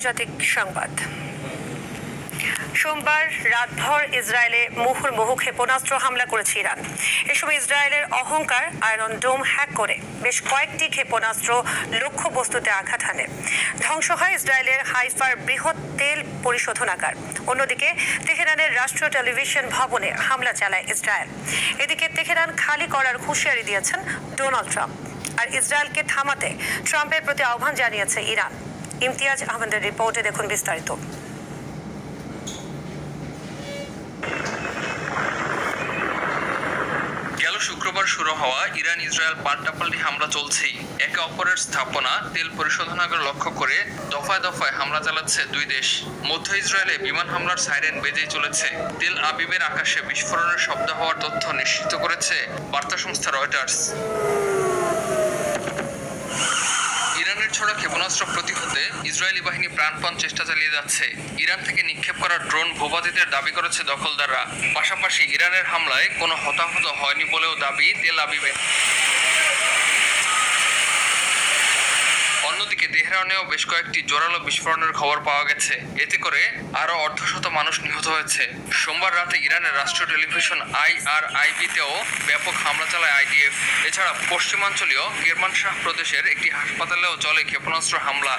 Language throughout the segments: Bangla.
আন্তর্জাতিক সংবাদ। সোমবার রাতভর ইসরায়েলে মুহুর্মুহু ক্ষেপণাস্ত্র হামলা করেছে ইরান। এ সময় ইসরায়েলের অহংকার আয়রন ডোম হ্যাক করে বেশ কয়েকটি ক্ষেপণাস্ত্র লক্ষ্যবস্তুতে আঘাত হানে। ধ্বংস হয় ইসরায়েলের হাইফার বৃহৎ তেল পরিশোধনাগার। অন্যদিকে তেহরানের রাষ্ট্রীয় টেলিভিশন ভবনে হামলা চালায় ইসরায়েল। এদিকে তেহরান খালি করার হুঁশিয়ারি দিয়েছেন ডোনাল্ড ট্রাম্প। আর ইসরায়েলকে থামাতে ট্রাম্পের প্রতি আহ্বান জানিয়েছে ইরান। ইমতিয়াজ আহমেদের রিপোর্টে দেখুন বিস্তারিত। গেল শুক্রবার শুরু হওয়া ইরান ইসরায়েল পাল্টাপাল্টি হামলা চলছেই। একে অপরের স্থাপনা, তেল পরিশোধনাগার লক্ষ্য করে দফায় দফায় হামলা চালাচ্ছে দুই দেশ। মধ্য ইসরায়েলে বিমান হামলার সাইরেন বেজেই চলেছে। তেল আবিবের আকাশে বিস্ফোরণের শব্দ হওয়ার তথ্য নিশ্চিত করেছে বার্তা সংস্থা রয়টার্স। ইরানের ছোড়া ক্ষেপণাস্ত্র প্রতিহতে ইসরায়েলি বাহিনী প্রাণপণ চেষ্টা চালিয়ে যাচ্ছে। ইরান থেকে নিক্ষেপ করা ড্রোন ভূপাতিতের দাবি করেছে দখলদাররা। পাশাপাশি ইরানের হামলায় কোনো হতাহত হয়নি বলেও দাবি তেল আবিবের। অন্যদিকে তেহরানেও বেশ কয়েকটি জোরালো বিস্ফোরণের খবর পাওয়া গেছে। এতে করে আরও অর্ধশত মানুষ নিহত হয়েছে। সোমবার রাতে ইরানের রাষ্ট্রীয় টেলিভিশন IRIB-তেও ব্যাপক হামলা চালায় IDF। এছাড়া পশ্চিমাঞ্চলীয় কেরমানশাহ প্রদেশের একটি হাসপাতালেও চলে ক্ষেপণাস্ত্র হামলা।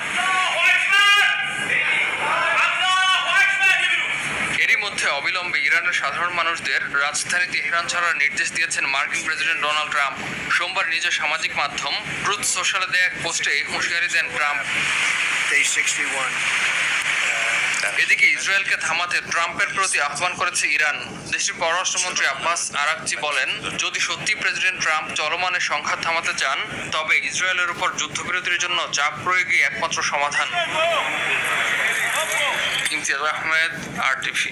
এরই মধ্যে অবিলম্বে ইরানের সাধারণ মানুষদের রাজধানী তেহরান ছাড়ার নির্দেশ দিয়েছেন মার্কিন প্রেসিডেন্ট ডোনাল্ড ট্রাম্প। সোমবার নিজের সামাজিক মাধ্যম ট্রুথ সোশ্যালে দেয়া এক পোস্টে এই হুঁশিয়ারি দেন ট্রাম্প। এদিকে ইসরায়েলকে থামাতে ট্রাম্পের প্রতি আহ্বান করেছে ইরান। দেশটির পররাষ্ট্রমন্ত্রী আব্বাস আরাকচি বলেন, যদি সত্যি প্রেসিডেন্ট ট্রাম্প চলমান সংঘাত থামাতে চান, তবে ইসরায়েলের উপর যুদ্ধবিরতির জন্য চাপ প্রয়োগই একমাত্র সমাধান। ইমতিয়াজ আহমেদ, RTV।